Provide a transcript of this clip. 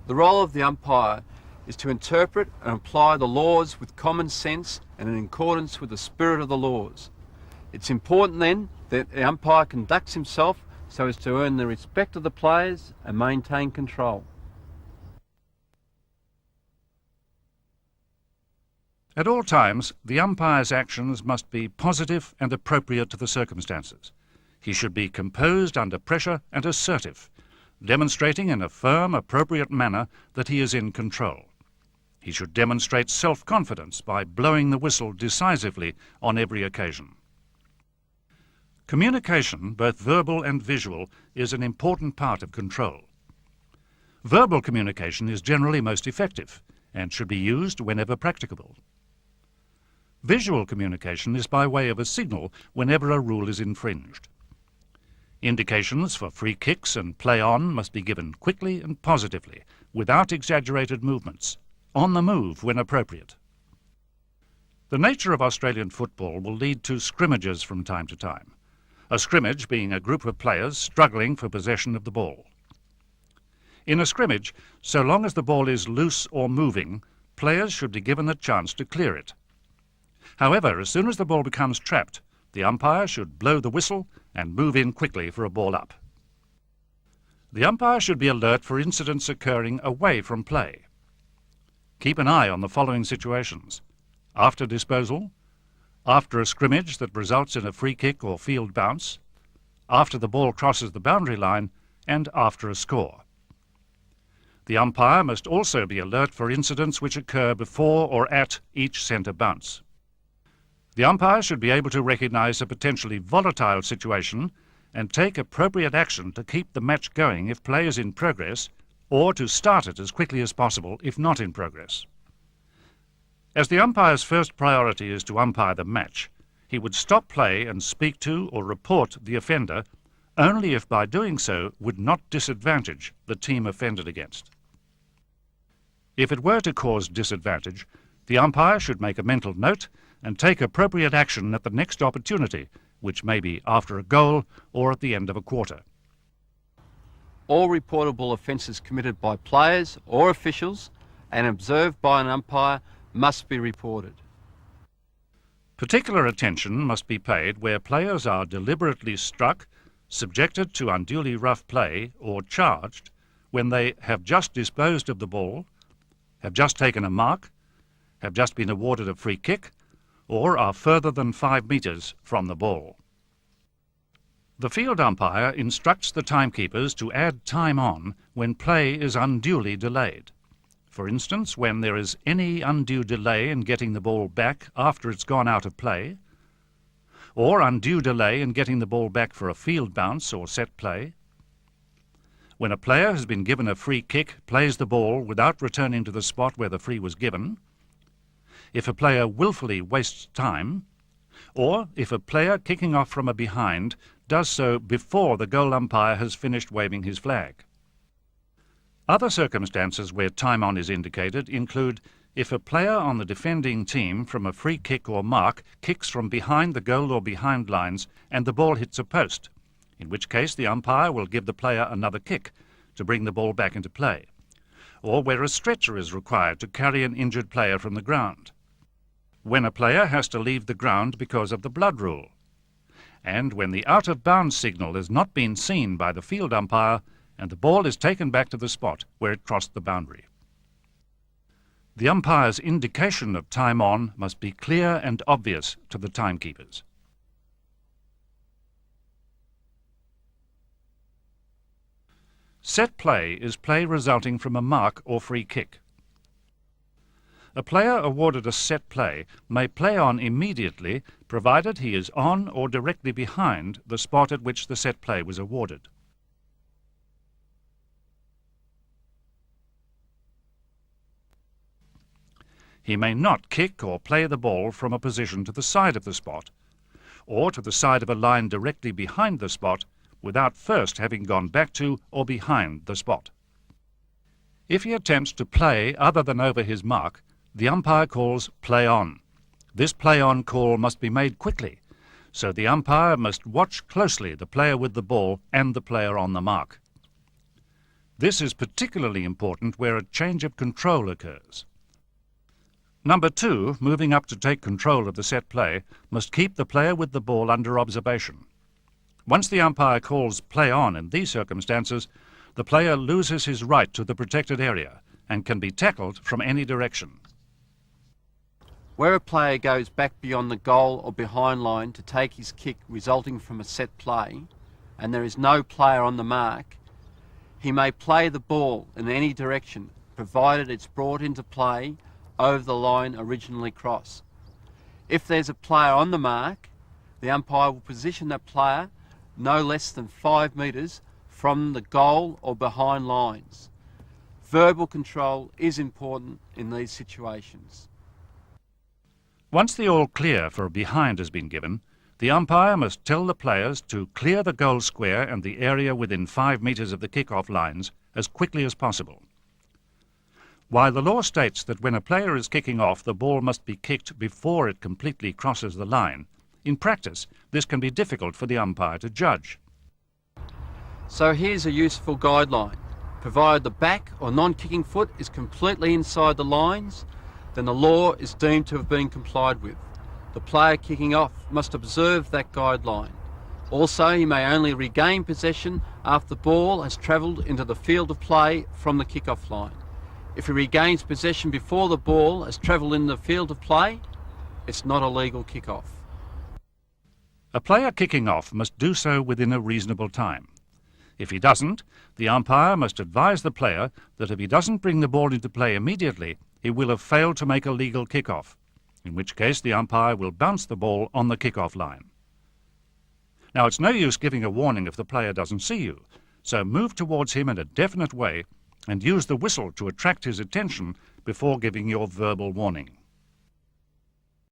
The role of the umpire is to interpret and apply the laws with common sense and in accordance with the spirit of the laws. It's important then that the umpire conducts himself so as to earn the respect of the players and maintain control. At all times, the umpire's actions must be positive and appropriate to the circumstances. He should be composed under pressure and assertive, demonstrating in a firm, appropriate manner that he is in control. He should demonstrate self-confidence by blowing the whistle decisively on every occasion. Communication, both verbal and visual, is an important part of control. Verbal communication is generally most effective and should be used whenever practicable. Visual communication is by way of a signal whenever a rule is infringed. Indications for free kicks and play-on must be given quickly and positively, without exaggerated movements, on the move when appropriate. The nature of Australian football will lead to scrimmages from time to time, a scrimmage being a group of players struggling for possession of the ball. In a scrimmage, so long as the ball is loose or moving, players should be given a chance to clear it. However, as soon as the ball becomes trapped, the umpire should blow the whistle and move in quickly for a ball up. The umpire should be alert for incidents occurring away from play. Keep an eye on the following situations: after disposal, after a scrimmage that results in a free kick or field bounce, after the ball crosses the boundary line, and after a score. The umpire must also be alert for incidents which occur before or at each centre bounce. The umpire should be able to recognise a potentially volatile situation and take appropriate action to keep the match going if play is in progress, or to start it as quickly as possible if not in progress. As the umpire's first priority is to umpire the match, he would stop play and speak to or report the offender only if by doing so would not disadvantage the team offended against. If it were to cause disadvantage, the umpire should make a mental note and take appropriate action at the next opportunity, which may be after a goal or at the end of a quarter. All reportable offences committed by players or officials and observed by an umpire must be reported. Particular attention must be paid where players are deliberately struck, subjected to unduly rough play, or charged when they have just disposed of the ball, have just taken a mark, have just been awarded a free kick, or are further than 5 metres from the ball. The field umpire instructs the timekeepers to add time on when play is unduly delayed. For instance, when there is any undue delay in getting the ball back after it's gone out of play, or undue delay in getting the ball back for a field bounce or set play. When a player has been given a free kick, plays the ball without returning to the spot where the free was given, if a player willfully wastes time, or if a player kicking off from a behind does so before the goal umpire has finished waving his flag. Other circumstances where time on is indicated include if a player on the defending team from a free kick or mark kicks from behind the goal or behind lines and the ball hits a post, in which case the umpire will give the player another kick to bring the ball back into play, or where a stretcher is required to carry an injured player from the ground, when a player has to leave the ground because of the blood rule, and when the out-of-bounds signal has not been seen by the field umpire and the ball is taken back to the spot where it crossed the boundary. The umpire's indication of time on must be clear and obvious to the timekeepers. Set play is play resulting from a mark or free kick. A player awarded a set play may play on immediately, provided he is on or directly behind the spot at which the set play was awarded. He may not kick or play the ball from a position to the side of the spot, or to the side of a line directly behind the spot, without first having gone back to or behind the spot. If he attempts to play other than over his mark, the umpire calls play on. This play on call must be made quickly, so the umpire must watch closely the player with the ball and the player on the mark. This is particularly important where a change of control occurs. Number 2, moving up to take control of the set play, must keep the player with the ball under observation. Once the umpire calls play on in these circumstances, the player loses his right to the protected area and can be tackled from any direction. Where a player goes back beyond the goal or behind line to take his kick resulting from a set play, and there is no player on the mark, he may play the ball in any direction, provided it's brought into play over the line originally crossed. If there's a player on the mark, the umpire will position that player no less than 5 metres from the goal or behind lines. Verbal control is important in these situations. Once the all clear for a behind has been given, the umpire must tell the players to clear the goal square and the area within 5 metres of the kick-off lines as quickly as possible. While the law states that when a player is kicking off, the ball must be kicked before it completely crosses the line, in practice this can be difficult for the umpire to judge. So here's a useful guideline. Provided the back or non-kicking foot is completely inside the lines, then the law is deemed to have been complied with. The player kicking off must observe that guideline. Also, he may only regain possession after the ball has travelled into the field of play from the kick-off line. If he regains possession before the ball has travelled in the field of play, it's not a legal kick-off. A player kicking off must do so within a reasonable time. If he doesn't, the umpire must advise the player that if he doesn't bring the ball into play immediately, he will have failed to make a legal kick-off, in which case the umpire will bounce the ball on the kick-off line. Now, it's no use giving a warning if the player doesn't see you, so move towards him in a definite way and use the whistle to attract his attention before giving your verbal warning.